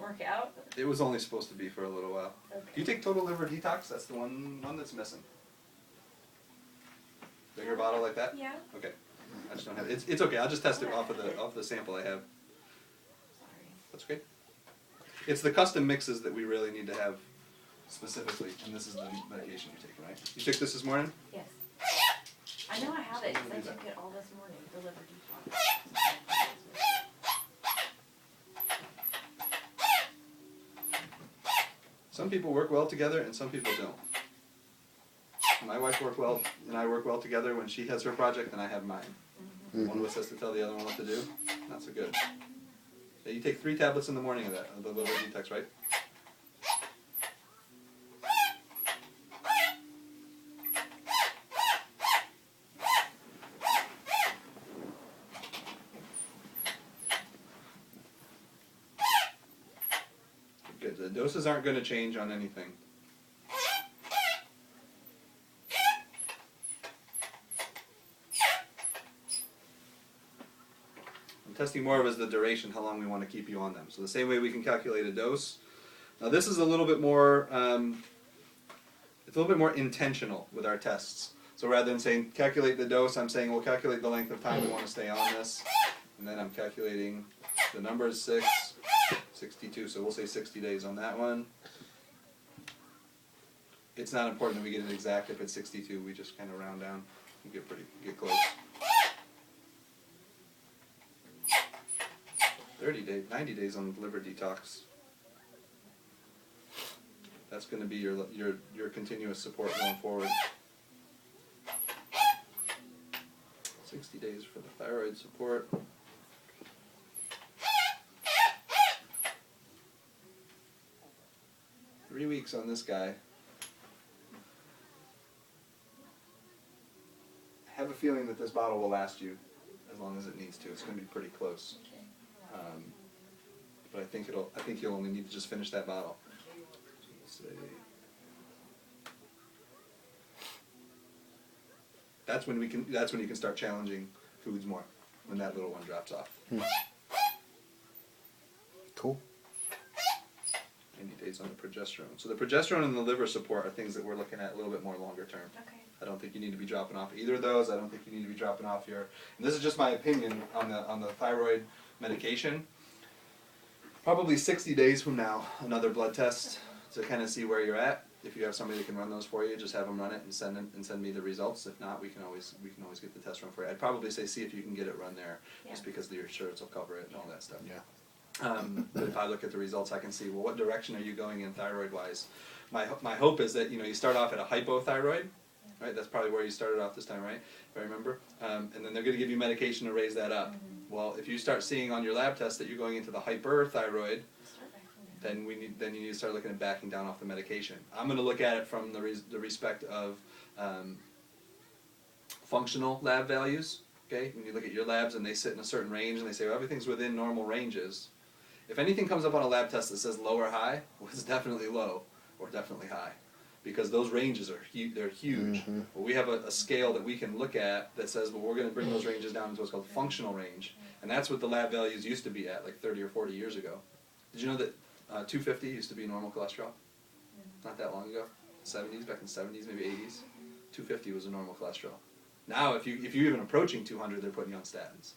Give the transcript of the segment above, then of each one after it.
work out? It was only supposed to be for a little while. Okay. Do you take Total Liver Detox? That's the one that's missing. Bigger bottle like that? Yeah. Okay. I just don't have it. It's okay. I'll just test it off of the sample I have. Sorry. That's okay. It's the custom mixes that we really need to have specifically, and this is the medication you're taking, right? You took this morning? Yes. I know I have it because I took it all this morning, the liver detox. Some people work well together and some people don't. My wife work well, and I work well together when she has her project and I have mine. Mm-hmm. One of us has to tell the other one what to do. Not so good. Yeah, you take 3 tablets in the morning of that, of the liver detox, right? Good. The doses aren't going to change on anything. I'm testing more of as the duration, how long we want to keep you on them. So the same way we can calculate a dose. Now this is a little bit more, it's a little bit more intentional with our tests. So rather than saying calculate the dose, I'm saying we'll calculate the length of time we want to stay on this. And then I'm calculating the number is 6, 62, so we'll say 60 days on that one. It's not important that we get it exact. If it's 62, we just kind of round down and get close. 30 days, 90 days on liver detox. That's going to be your continuous support going forward. 60 days for the thyroid support. Three weeks on this guy. I have a feeling that this bottle will last you as long as it needs to. It's going to be pretty close. But I think you'll only need to just finish that bottle. So that's when you can start challenging foods more, when that little one drops off. Cool. 90 days on the progesterone. So the progesterone and the liver support are things that we're looking at a little bit more longer term. Okay. I don't think you need to be dropping off either of those. I don't think you need to be dropping off and this is just my opinion on the thyroid medication. Probably 60 days from now, another blood test to kind of see where you're at. If you have somebody that can run those for you, just have them run it and send me the results. If not, we can always get the test run for you. I'd probably say see if you can get it run there, just because the insurance will cover it and all that stuff. Yeah. But if I look at the results, I can see, well, what direction are you going in thyroid-wise? My hope is that you start off at a hypothyroid, right? That's probably where you started off this time, right? If I remember. And then they're going to give you medication to raise that up. Well, if you start seeing on your lab test that you're going into the hyperthyroid, then you need to start looking at backing down off the medication. I'm going to look at it from the respect of functional lab values. Okay, when you look at your labs and they sit in a certain range and they say, well, everything's within normal ranges. If anything comes up on a lab test that says low or high, well, it's definitely low or definitely high, because those ranges are they're huge. Mm-hmm. Well, we have a scale that we can look at that says, well, we're going to bring those ranges down into what's called functional range, and that's what the lab values used to be at like 30 or 40 years ago. Did you know that 250 used to be normal cholesterol? Not that long ago, 70s, back in the 70s, maybe 80s. 250 was a normal cholesterol. Now, if you're even approaching 200, they're putting you on statins.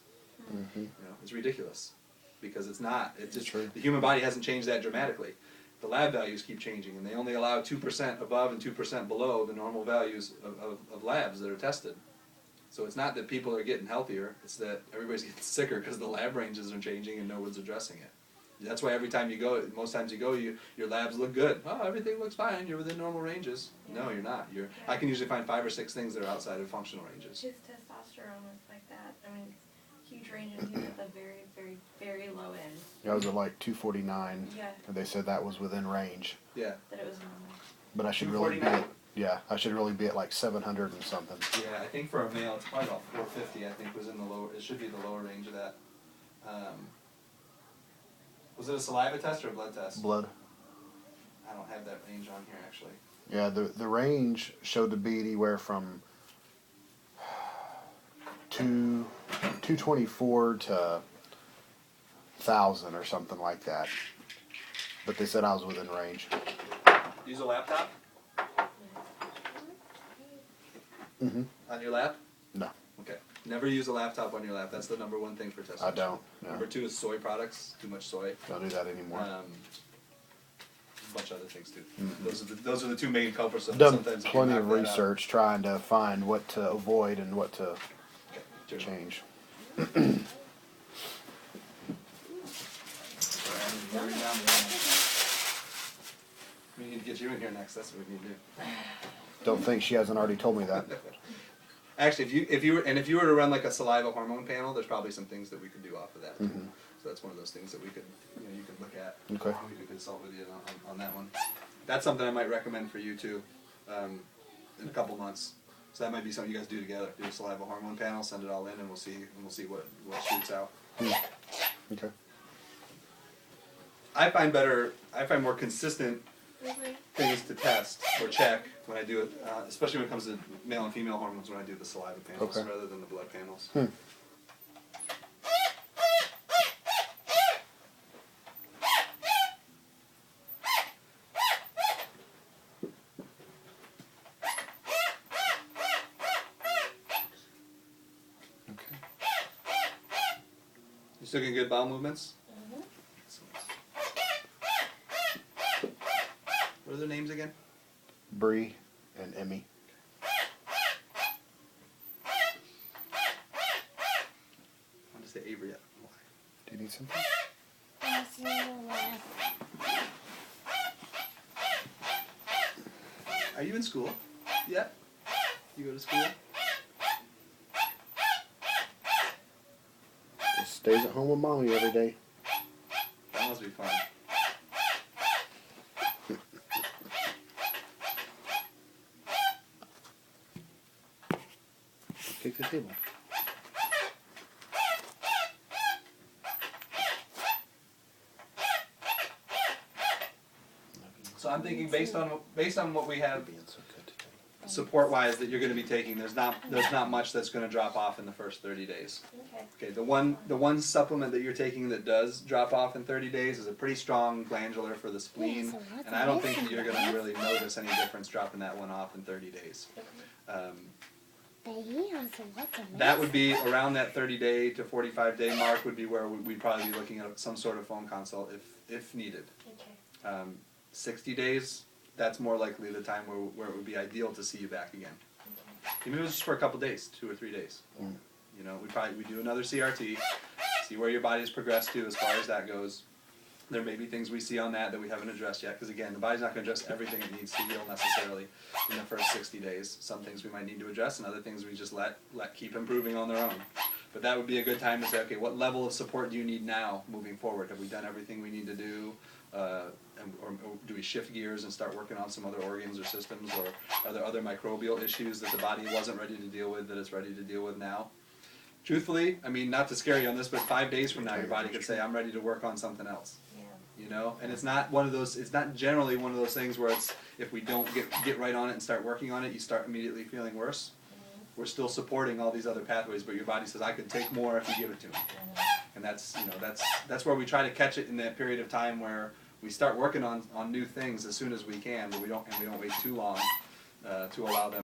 Mm-hmm. It's ridiculous, because it's not. It's just True. the human body hasn't changed that dramatically. The lab values keep changing, and they only allow 2% above and 2% below the normal values of labs that are tested. So it's not that people are getting healthier; it's that everybody's getting sicker because the lab ranges are changing and no one's addressing it. That's why every time you go, most times you go, your labs look good. Oh, everything looks fine. You're within normal ranges. No, you're not. I can usually find 5 or 6 things that are outside of functional ranges. His testosterone was like that. I mean, huge range, and he was at the very, very, very low end. I was at like 249. Yeah. And they said that was within range. Yeah. That it was normal. But I should really be 249? at, I should really be at like 700 and something. Yeah, I think for a male, it's probably about 450. I think was in the lower. It should be the lower range of that. Was it a saliva test or a blood test? Blood. I don't have that range on here actually. Yeah, the range showed to be anywhere from 224 to 1,000 or something like that. but they said I was within range. Use a laptop Mm-hmm. on your lap? No, Okay. Never use a laptop on your lap. That's the number one thing for testosterone. I don't. No, Number two is soy products. Too much soy. don't do that anymore. A bunch of other things too. Mhm. Those are the two main culprits. Of Done sometimes if you plenty knock of that out- research trying to find what to avoid and what to Okay, turn it on. change. We need to get you in here next. That's what we need to do. Don't think she hasn't already told me that. Actually, if you were to run like a saliva hormone panel, there's probably some things that we could do off of that. Too. Mhm. So that's one of those things that we could you could look at. Okay. We could consult with you on that one. That's something I might recommend for you too, in a couple months. So that might be something you guys do together. Do a saliva hormone panel, send it all in, and we'll see what shoots out. Okay. I find more consistent things to test or check when I do it, especially when it comes to male and female hormones, when I do the saliva panels Okay. rather than the blood panels. Okay. You still getting good bowel movements? What are their names again? Bree and Emmy. I want to say Avery. Why? Do you need something? Are you in school? Yeah. You go to school? Just stays at home with mommy every day. That must be fun. Kick the table. So I'm thinking based on what we have Being so good today. support-wise that you're going to be taking, there's not much that's going to drop off in the first 30 days. Okay. Okay, the one supplement that you're taking that does drop off in 30 days is a pretty strong glandular for the spleen, and I don't think that you're going to really notice any difference dropping that one off in 30 days. That would be around that 30-day to 45-day mark would be where we'd probably be looking at some sort of phone consult if needed. Okay. 60 days, that's more likely the time where it would be ideal to see you back again. Even if it was just for a couple days, 2 or 3 days. Mm. You know, we do another CRT, see where your body's progressed to as far as that goes. There may be things we see on that we haven't addressed yet, because again, the body's not going to address everything it needs to heal necessarily in the first 60 days. Some things we might need to address, and other things we just let keep improving on their own. But that would be a good time to say, okay, what level of support do you need now moving forward? Have we done everything we need to do? Or do we shift gears and start working on some other organs or systems, or are there other microbial issues that the body wasn't ready to deal with that it's ready to deal with now? Truthfully, I mean, not to scare you on this, but 5 days from now, your body could say, I'm ready to work on something else. Yeah. You know, and it's not one of those. It's not generally one of those things where it's if we don't get right on it and start working on it, you start immediately feeling worse. We're still supporting all these other pathways, but your body says, I could take more if you give it to me. And that's that's where we try to catch it in that period of time where we start working on new things as soon as we can, but we don't wait too long to allow them